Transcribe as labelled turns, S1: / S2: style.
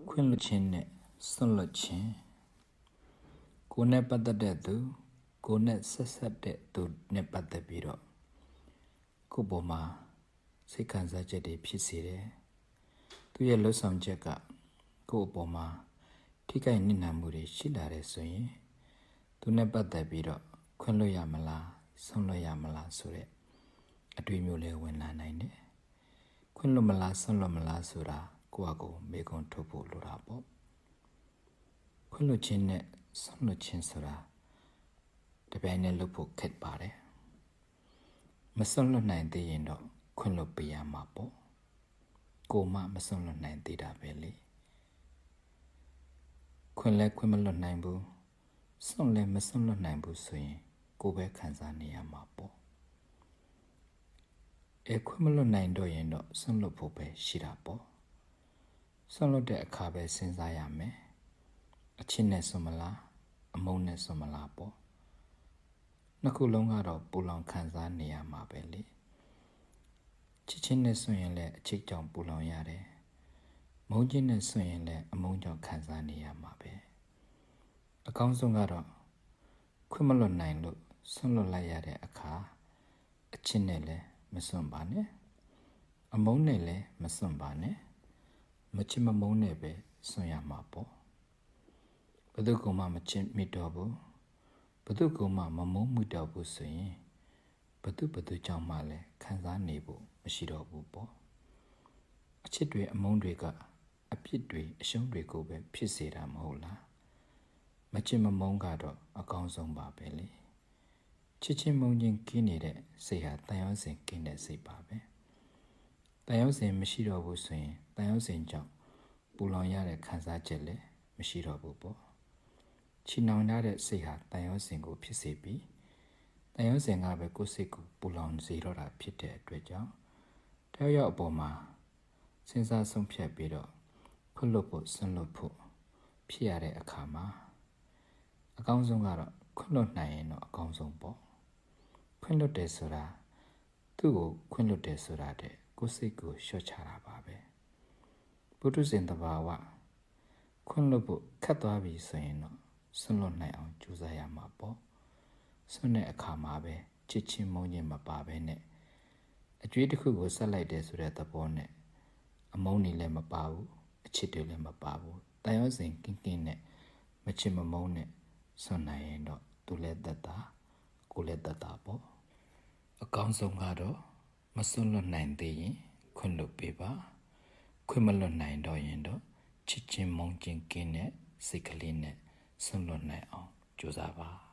S1: ခွင့်လွှတ်ခြင်းနဲ့စွန့်လွှတ်ခြင်းကိုယ်နဲ့ပတ်သက်တဲ့သူကိုယ်နဲ့ဆက်ဆက်တဲ့သူနဲ့ပတ်သက်ပြီးတော့ကိုယ်ပေါ်မှာစိတ်ခံစားချက်တွေဖြစ်စေတယ်သူရဲ့လှုပ်ဆောင်ချက်ကကိုယ့်အပေါ်မှာထိခိုက်နစ်နာမှုတွေရှိလာတယ်ဆိုရင်သူနဲ့ပတ်သက်ပြီးတော့ခွင့်လွှတ်ရမလားစွန့်လွှတ်ရမလားဆိုတဲ့အတွေ့အမျိုးလေးဝင်လာနိုင်တယ်ခွင့်လွှတ်မလားစွန့်လွှတ်မလားဆိုတာကိုယ့်အကိုမေခွန်းထုတ်ဖို့လိုတာပေါ့ခွင့်လွှတ်ခြင်းနဲ့စွန့်လွှတ်ခြင်းဆိုတာတပြိုင်တည်းလုပ်ဖို့ခက်ပါတယ်မစွန့်လွှတ်နိုင်သေးရင်တော့ခွင့်လွှတ်ပေးရမှာပေါ့ကိုမှမစွန့်လွှတ်နိုင်သေးတာပဲလေခွင့်လည်းခွင့်မလွှတ်နိုင်ဘူးစွန့်လည်းမစွန့်လွှတ်နိုင်ဘူးဆိုရင်ကိုပဲခံစားနေရမှာပေါ့ခွင့်မလွှတ်နိုင်တော့ရင်တော့စွန့်လွှတ်ဖို့ပဲရှိတာပေါ့စွန့်လွှတ်တဲ့အခါပဲစဉ်းစားရမယ်အချစ်နဲ့စွန့်မလားအမုန်းနဲ့စွန့်မလားပေါ့နှစ်ခုလုံးကတော့ပူလောင်ခံစားနေရမှာပဲလေချစ်ချင်းနဲ့စွန့်ရင်လည်းအချစ်ကြောင့်ပူလောင်ရတယ်မုန်းချင်းနဲ့စွန့်ရင်လည်းအမုန်းကြောင့်ခံစားနေရမှာပဲအကောင်းဆုံးကတော့ခွင့်မလွတ်နိုင်လို့စွန့်လွတ်လိုက်ရတဲ့အခါအချစ်နဲ့လည်းမစွန့်ပါနဲ့အမုန်းနဲ့လည်းမစွန့်ပါနဲ့မချစ်မမုန်းနဲ့ပဲစွန့်ရမှာပေါ့ဘယ်သူကမှမချစ်မိတော့ဘူးဘယ်သူကမှမမုန်းမိတော့ဘူးဆိုရင်ဘယ်သူကြောင့်မှလည်းခံစားနေဖို့မရှိတော့ဘူးပေါ့အချစ်တွေအမုန်းတွေကအပြစ်တွေအရှုံးတွေကိုပဲဖြစ်စေတာမဟုတ်လားမချစ်မမုန်းကတော့အကောင်းဆုံးပါပဲလေချစ်ချင်းမုန်းချင်းကင်းနေတဲ့စိတ်ဟာတန်ရုံးစင်ကင်းတဲ့စိတ်ပါပဲတန်ရုံးစင်မရှိတော့ဘူးဆိုရင်တန်ရုံးစင်ကြောင့်ပူလောင်ရတဲ့ခံစားချက်လည်းမရှိတော့ဘူးပေါ့ချီနှောင်ရတဲ့စိတ်ဟာတန်ရုံးစင်ကိုဖြစ်စေပြီးတန်ရုံးစင်ကပဲကိုယ်စိတ်ကိုပူလောင်စေတော့တာဖြစ်တဲ့အတွက်ကြောင့်တယောက်ယောက်အပေါ်မှာစဉ်းစားဆုံးဖြတ်ပြီးတော့ခွင့်လွှတ်ဖို့စွန့်လွှတ်ဖို့ဖြစ်ရတဲ့အခါမှာအကောင်းဆုံးကတော့ခွင့်လွှတ်နိုင်ရင်တော့အကောင်းဆုံးပေါ့ခွင့်လွှတ်တယ်ဆိုတာသူ့ကိုခွင့်လွှတ်တယ်ဆိုတာတဲ့ကိုယ်စိတ်ကိုလျှော့ချတာပါပဲပုထုဇဉ်တဘာဝခွင့်လွှတ်ဖို့ခတ်သွားပြီဆိုရင်တော့စွန့်လွှတ်နိုင်အောင်ကြိုးစားရမှာပေါ့စွန့်တဲ့အခါမှာပဲချစ်ချင်းမုန်းချင်းမပါပဲနဲ့အကျွေးတစ်ခုကိုဆက်လိုက်တယ်ဆိုတဲ့သဘောနဲ့အမုန်းတွေလည်းမပါဘူးအချစ်တွေလည်းမပါဘူးတန်ရုံးစင်ကင်းကင်းနဲ့မချစ်မမုန်းနဲ့စွန့်နိုင်ရင်တော့သူလည်းသက်သာကိုလည်းသက်သာပေါ့အကောင်းဆုံးကတော့မစွန့်လွတ်နိုင်သေးရင်ခွင့်လွတ်ပေးပါခွင့်မလွတ်နိုင်တော့ရင်တော့ချစ်ချင်းမုန်းချင်းကင်းတဲ့စိတ်ကလေးနဲ့စွန့်လွတ်နိုင်အောင်ကြိုးစားပါ